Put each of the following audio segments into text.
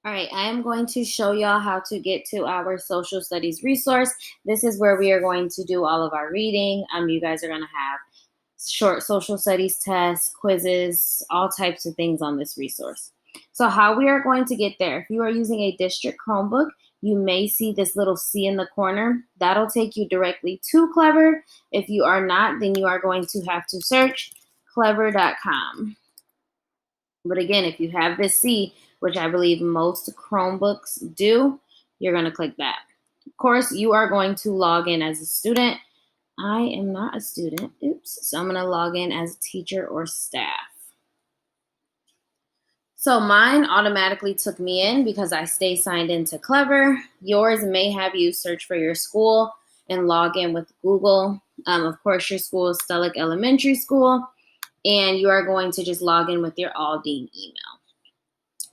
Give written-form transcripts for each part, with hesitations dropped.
All right, I am going to show y'all how to get to our social studies resource. This is where we are going to do all of our reading. You guys are going to have short social studies tests, quizzes, all types of things on this resource. So how we are going to get there, if you are using a district Chromebook, you may see this little C in the corner. That'll take you directly to Clever. If you are not, then you are going to have to search clever.com. But again, if you have this C, which I believe most Chromebooks do, you're going to click that. Of course, you are going to log in as a student. I am not a student. Oops. So I'm going to log in as a teacher or staff. So mine automatically took me in because I stay signed into Clever. Yours may have you search for your school and log in with Google. Of course, your school is Stellick Elementary School, and you are going to just log in with your Aldine email.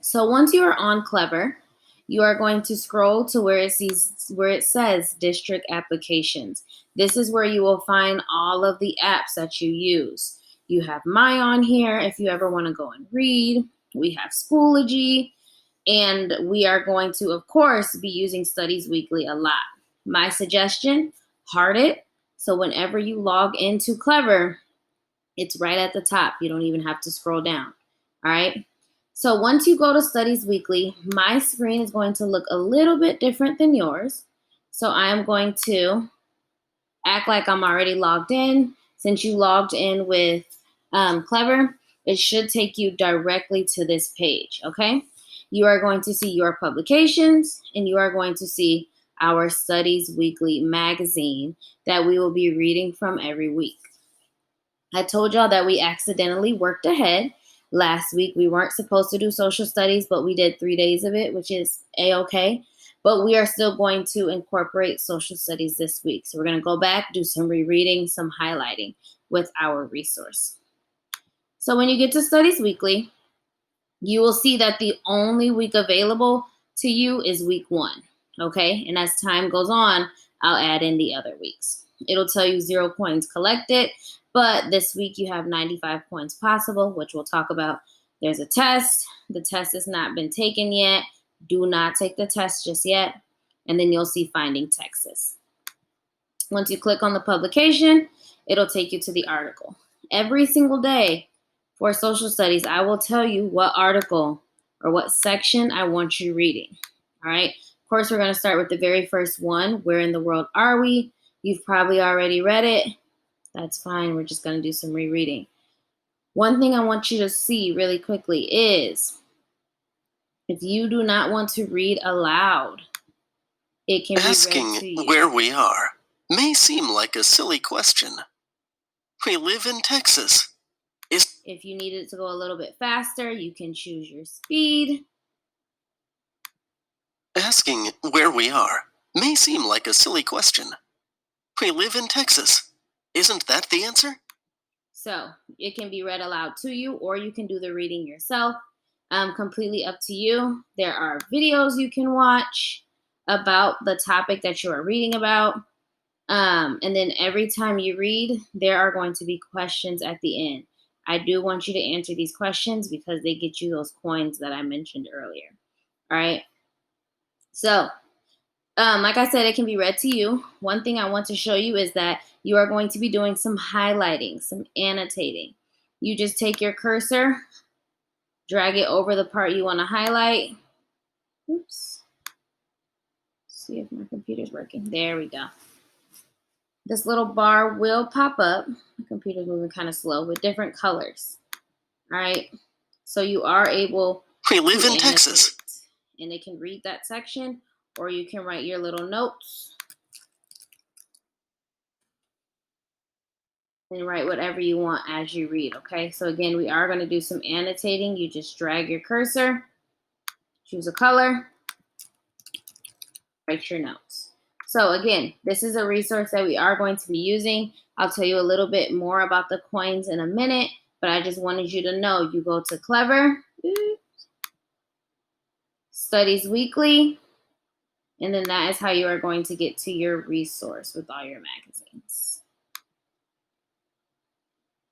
So once you are on Clever, you are going to scroll to where it says district applications. This is where you will find all of the apps that you use. You have My on here if you ever want to go and read. We have Schoology, and we are going to, of course, be using Studies Weekly a lot. My suggestion, heart it. So whenever you log into Clever, it's right at the top. You don't even have to scroll down. All right. So once you go to Studies Weekly, my screen is going to look a little bit different than yours. So I am going to act like I'm already logged in. Since you logged in with Clever, it should take you directly to this page, okay? You are going to see your publications, and you are going to see our Studies Weekly magazine that we will be reading from every week. I told y'all that we accidentally worked ahead. Last week, we weren't supposed to do social studies, but we did 3 days of it, which is A-okay. But we are still going to incorporate social studies this week. So we're going to go back, do some rereading, some highlighting with our resource. So when you get to Studies Weekly, you will see that the only week available to you is week 1, okay? And as time goes on, I'll add in the other weeks. It'll tell you 0 coins collected, but this week you have 95 coins possible, which we'll talk about. There's a test. The test has not been taken yet. Do not take the test just yet. And then you'll see Finding Texas. Once you click on the publication, it'll take you to the article. Every single day for social studies, I will tell you what article or what section I want you reading. All right. Of course, we're going to start with the very first one. Where in the world are we? You've probably already read it. That's fine. We're just going to do some rereading. One thing I want you to see really quickly is if you do not want to read aloud, it can be read to you. Asking where we are may seem like a silly question. We live in Texas. If you need it to go a little bit faster, you can choose your speed. Asking where we are may seem like a silly question. We live in Texas. Isn't that the answer? So it can be read aloud to you, or you can do the reading yourself. Completely up to you. There are videos you can watch about the topic that you are reading about. And then every time you read, there are going to be questions at the end. I do want you to answer these questions because they get you those coins that I mentioned earlier. All right. So, like I said, it can be read to you. One thing I want to show you is that you are going to be doing some highlighting, some annotating. You just take your cursor, drag it over the part you want to highlight. Oops. See if my computer's working. There we go. This little bar will pop up. My computer's moving kind of slow with different colors. All right. So you are able We live to in Texas. And it can read that section, or you can write your little notes and write whatever you want as you read, okay? So again, we are going to do some annotating. You just drag your cursor, choose a color, write your notes. So again, this is a resource that we are going to be using. I'll tell you a little bit more about the coins in a minute, but I just wanted you to know you go to Clever, Studies Weekly, and then that is how you are going to get to your resource with all your magazines.